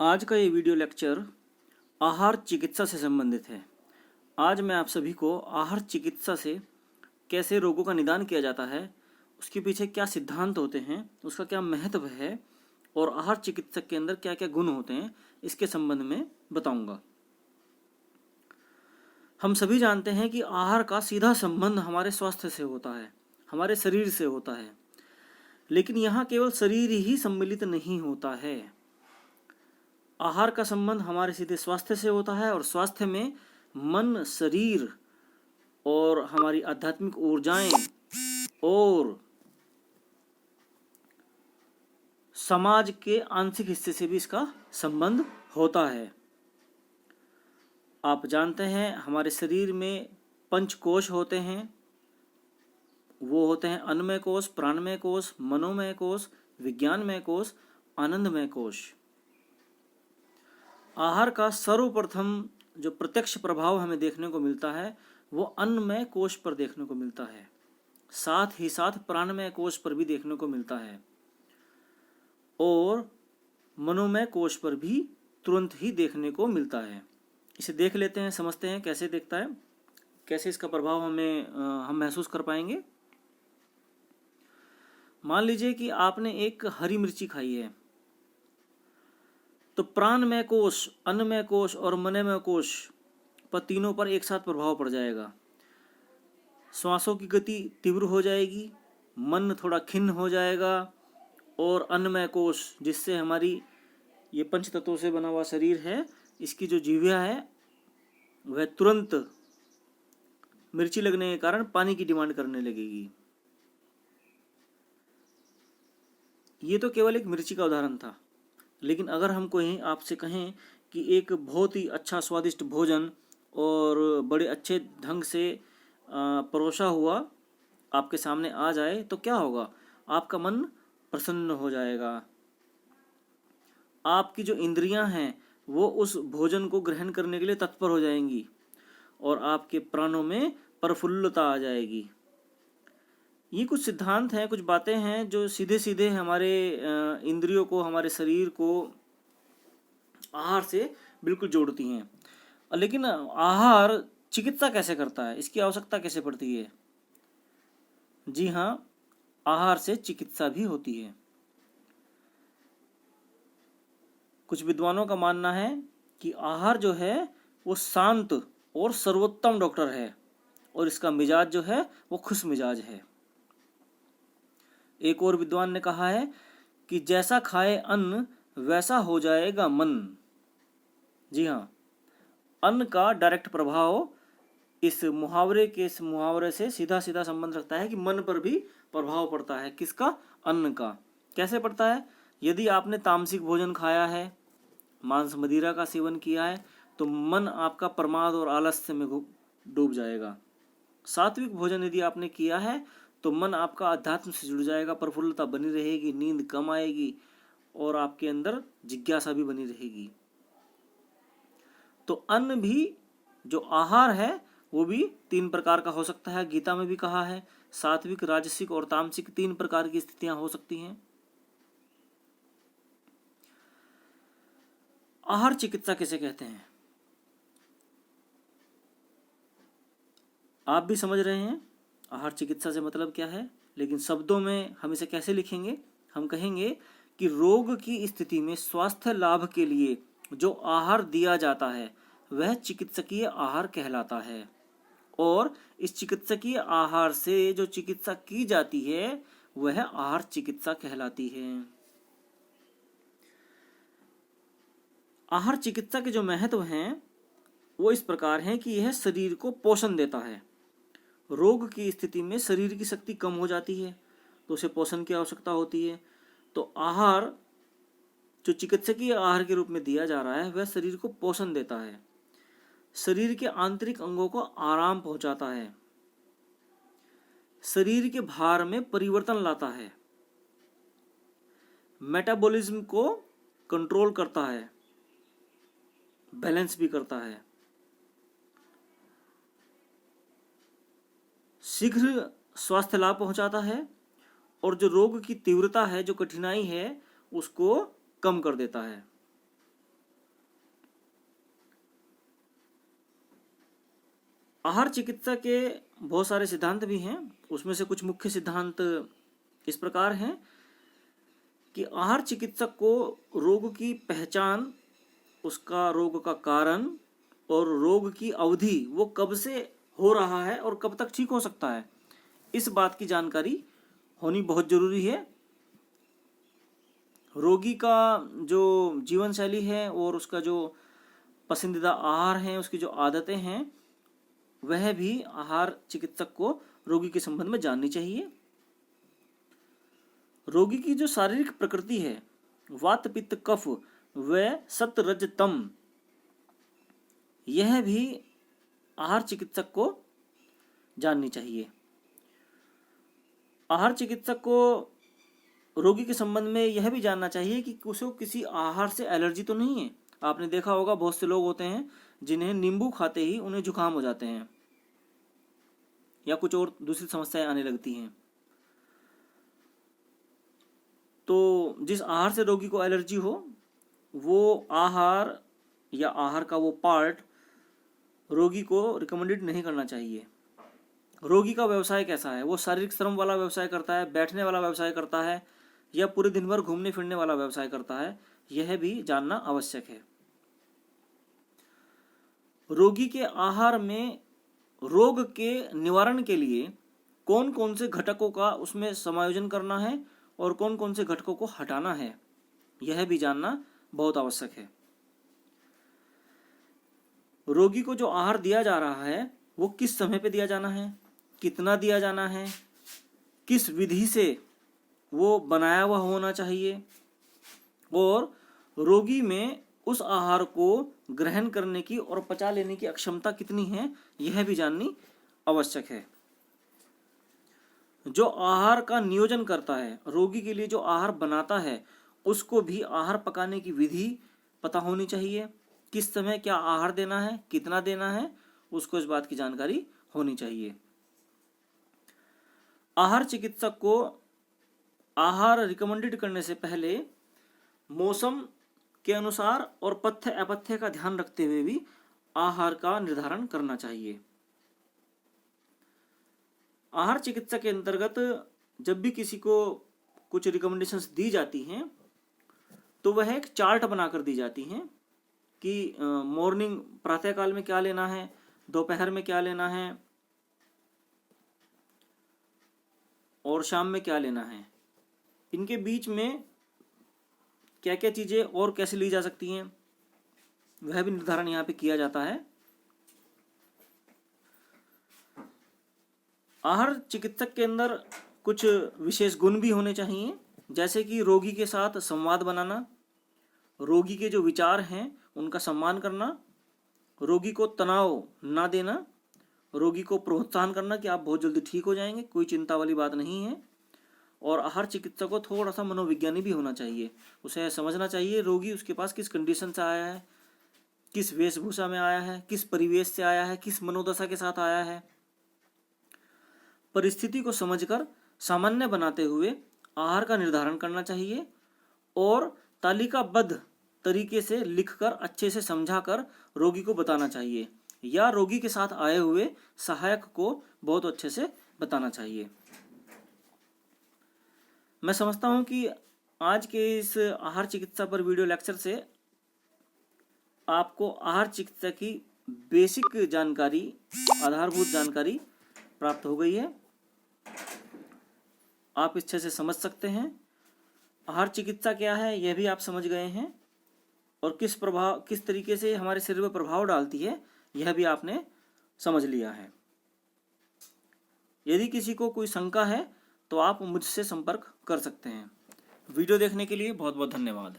आज का ये वीडियो लेक्चर आहार चिकित्सा से संबंधित है। आज मैं आप सभी को आहार चिकित्सा से कैसे रोगों का निदान किया जाता है, उसके पीछे क्या सिद्धांत होते हैं, उसका क्या महत्व है और आहार चिकित्सक के अंदर क्या क्या गुण होते हैं, इसके संबंध में बताऊंगा। हम सभी जानते हैं कि आहार का सीधा संबंध हमारे स्वास्थ्य से होता है, हमारे शरीर से होता है। लेकिन यहाँ केवल शरीर ही सम्मिलित नहीं होता है। आहार का संबंध हमारे सीधे स्वास्थ्य से होता है और स्वास्थ्य में मन, शरीर और हमारी आध्यात्मिक ऊर्जाएं और समाज के आंशिक हिस्से से भी इसका संबंध होता है। आप जानते हैं हमारे शरीर में पंचकोश होते हैं। वो होते हैं अन्नमय कोश, प्राणमय कोश, मनोमय कोश, विज्ञानमय कोश, आनंदमय कोश। आहार का सर्वप्रथम जो प्रत्यक्ष प्रभाव हमें देखने को मिलता है वो अन्नमय कोश पर देखने को मिलता है, साथ ही साथ प्राणमय कोश पर भी देखने को मिलता है और मनोमय कोश पर भी तुरंत ही देखने को मिलता है। इसे देख लेते हैं, समझते हैं कैसे देखता है, कैसे इसका प्रभाव हम महसूस कर पाएंगे। मान लीजिए कि आपने एक हरी मिर्ची खाई है, तो प्राणमय कोश, अन्नमय कोश और मनोमय कोश पर तीनों पर एक साथ प्रभाव पड़ जाएगा। श्वासों की गति तीव्र हो जाएगी, मन थोड़ा खिन्न हो जाएगा और अन्नमय कोश, जिससे हमारी ये पंच तत्वों से बना हुआ शरीर है, इसकी जो जीवा है वह तुरंत मिर्ची लगने के कारण पानी की डिमांड करने लगेगी। ये तो केवल एक मिर्ची का उदाहरण था, लेकिन अगर हम कोई आपसे कहें कि एक बहुत ही अच्छा स्वादिष्ट भोजन और बड़े अच्छे ढंग से परोसा हुआ आपके सामने आ जाए तो क्या होगा? आपका मन प्रसन्न हो जाएगा। आपकी जो इंद्रियां हैं वो उस भोजन को ग्रहण करने के लिए तत्पर हो जाएंगी और आपके प्राणों में प्रफुल्लता आ जाएगी। ये कुछ सिद्धांत हैं, कुछ बातें हैं जो सीधे सीधे हमारे इंद्रियों को, हमारे शरीर को आहार से बिल्कुल जोड़ती हैं। लेकिन आहार चिकित्सा कैसे करता है, इसकी आवश्यकता कैसे पड़ती है? जी हाँ, आहार से चिकित्सा भी होती है। कुछ विद्वानों का मानना है कि आहार जो है वो शांत और सर्वोत्तम डॉक्टर है और इसका मिजाज जो है वो खुश मिजाज है। एक और विद्वान ने कहा है कि जैसा खाए अन्न वैसा हो जाएगा मन। जी हाँ, अन्न का डायरेक्ट प्रभाव इस मुहावरे से सीधा सीधा संबंध रखता है कि मन पर भी प्रभाव पड़ता है। किसका? अन्न का। कैसे पड़ता है? यदि आपने तामसिक भोजन खाया है, मांस मदिरा का सेवन किया है, तो मन आपका प्रमाद और आलस्य में डूब जाएगा। सात्विक भोजन यदि आपने किया है तो मन आपका अध्यात्म से जुड़ जाएगा, प्रफुल्लता बनी रहेगी, नींद कम आएगी और आपके अंदर जिज्ञासा भी बनी रहेगी। तो अन्न भी, जो आहार है वो भी 3 प्रकार का हो सकता है। गीता में भी कहा है सात्विक, राजसिक और तामसिक 3 प्रकार की स्थितियां हो सकती हैं। आहार चिकित्सा किसे कहते हैं आप भी समझ रहे हैं आहार चिकित्सा से मतलब क्या है, लेकिन शब्दों में हम इसे कैसे लिखेंगे? हम कहेंगे कि रोग की स्थिति में स्वास्थ्य लाभ के लिए जो आहार दिया जाता है वह चिकित्सकीय आहार कहलाता है और इस चिकित्सकीय आहार से जो चिकित्सा की जाती है वह आहार चिकित्सा कहलाती है। आहार चिकित्सा के जो महत्व हैं वो इस प्रकार हैं कि यह शरीर को पोषण देता है। रोग की स्थिति में शरीर की शक्ति कम हो जाती है तो उसे पोषण की आवश्यकता होती है। तो आहार जो चिकित्सकीय आहार के रूप में दिया जा रहा है वह शरीर को पोषण देता है, शरीर के आंतरिक अंगों को आराम पहुंचाता है, शरीर के भार में परिवर्तन लाता है, मेटाबॉलिज्म को कंट्रोल करता है, बैलेंस भी करता है, शीघ्र स्वास्थ्य लाभ पहुंचाता है और जो रोग की तीव्रता है, जो कठिनाई है, उसको कम कर देता है। आहार चिकित्सा के बहुत सारे सिद्धांत भी हैं, उसमें से कुछ मुख्य सिद्धांत इस प्रकार हैं कि आहार चिकित्सक को रोग की पहचान, उसका रोग का कारण और रोग की अवधि, वो कब से हो रहा है और कब तक ठीक हो सकता है, इस बात की जानकारी होनी बहुत जरूरी है। रोगी का जो जीवन शैली है और उसका जो पसंदीदा आहार है, उसकी जो आदतें हैं, वह भी आहार चिकित्सक को रोगी के संबंध में जाननी चाहिए। रोगी की जो शारीरिक प्रकृति है, वात पित्त कफ व सप्त रज तम, यह भी आहार चिकित्सक को जाननी चाहिए। आहार चिकित्सक को रोगी के संबंध में यह भी जानना चाहिए कि उसको किसी आहार से एलर्जी तो नहीं है। आपने देखा होगा बहुत से लोग होते हैं जिन्हें नींबू खाते ही उन्हें जुकाम हो जाते हैं या कुछ और दूसरी समस्याएं आने लगती हैं। तो जिस आहार से रोगी को एलर्जी हो, वो आहार या आहार का वो पार्ट रोगी को रिकमेंडेड नहीं करना चाहिए। रोगी का व्यवसाय कैसा है, वो शारीरिक श्रम वाला व्यवसाय करता है, बैठने वाला व्यवसाय करता है, या पूरे दिन भर घूमने फिरने वाला व्यवसाय करता है, यह भी जानना आवश्यक है। रोगी के आहार में रोग के निवारण के लिए कौन कौन से घटकों का उसमें समायोजन करना है और कौन कौन से घटकों को हटाना है, यह भी जानना बहुत आवश्यक है। रोगी को जो आहार दिया जा रहा है वो किस समय पे दिया जाना है, कितना दिया जाना है, किस विधि से वो बनाया हुआ होना चाहिए, और रोगी में उस आहार को ग्रहण करने की और पचा लेने की अक्षमता कितनी है, यह भी जाननी आवश्यक है। जो आहार का नियोजन करता है, रोगी के लिए जो आहार बनाता है, उसको भी आहार पकाने की विधि पता होनी चाहिए। किस समय क्या आहार देना है, कितना देना है, उसको इस बात की जानकारी होनी चाहिए। आहार चिकित्सक को आहार रिकमेंडेड करने से पहले मौसम के अनुसार और पथ्य अपथ्य का ध्यान रखते हुए भी आहार का निर्धारण करना चाहिए। आहार चिकित्सा के अंतर्गत जब भी किसी को कुछ रिकमेंडेशंस दी जाती हैं तो वह एक चार्ट बनाकर दी जाती हैं कि मॉर्निंग प्रातःकाल में क्या लेना है, दोपहर में क्या लेना है और शाम में क्या लेना है। इनके बीच में क्या क्या चीजें और कैसे ली जा सकती हैं, वह भी निर्धारण यहाँ पे किया जाता है। आहार चिकित्सक के अंदर कुछ विशेष गुण भी होने चाहिए, जैसे कि रोगी के साथ संवाद बनाना, रोगी के जो विचार हैं उनका सम्मान करना, रोगी को तनाव ना देना, रोगी को प्रोत्साहन करना कि आप बहुत जल्दी ठीक हो जाएंगे, कोई चिंता वाली बात नहीं है। और आहार चिकित्सक को थोड़ा सा मनोविज्ञानी भी होना चाहिए, उसे समझना चाहिए रोगी उसके पास किस कंडीशन से आया है, किस वेशभूषा में आया है, किस परिवेश से आया है, किस मनोदशा के साथ आया है। परिस्थिति को समझकर सामान्य बनाते हुए आहार का निर्धारण करना चाहिए और तालिकाबद्ध तरीके से लिखकर अच्छे से समझाकर रोगी को बताना चाहिए, या रोगी के साथ आए हुए सहायक को बहुत अच्छे से बताना चाहिए। मैं समझता हूं कि आज के इस आहार चिकित्सा पर वीडियो लेक्चर से आपको आहार चिकित्सा की बेसिक जानकारी, आधारभूत जानकारी प्राप्त हो गई है। आप अच्छे से समझ सकते हैं आहार चिकित्सा क्या है, यह भी आप समझ गए हैं, और किस तरीके से हमारे शरीर पर प्रभाव डालती है, यह भी आपने समझ लिया है। यदि किसी को कोई शंका है तो आप मुझसे संपर्क कर सकते हैं। वीडियो देखने के लिए बहुत बहुत धन्यवाद।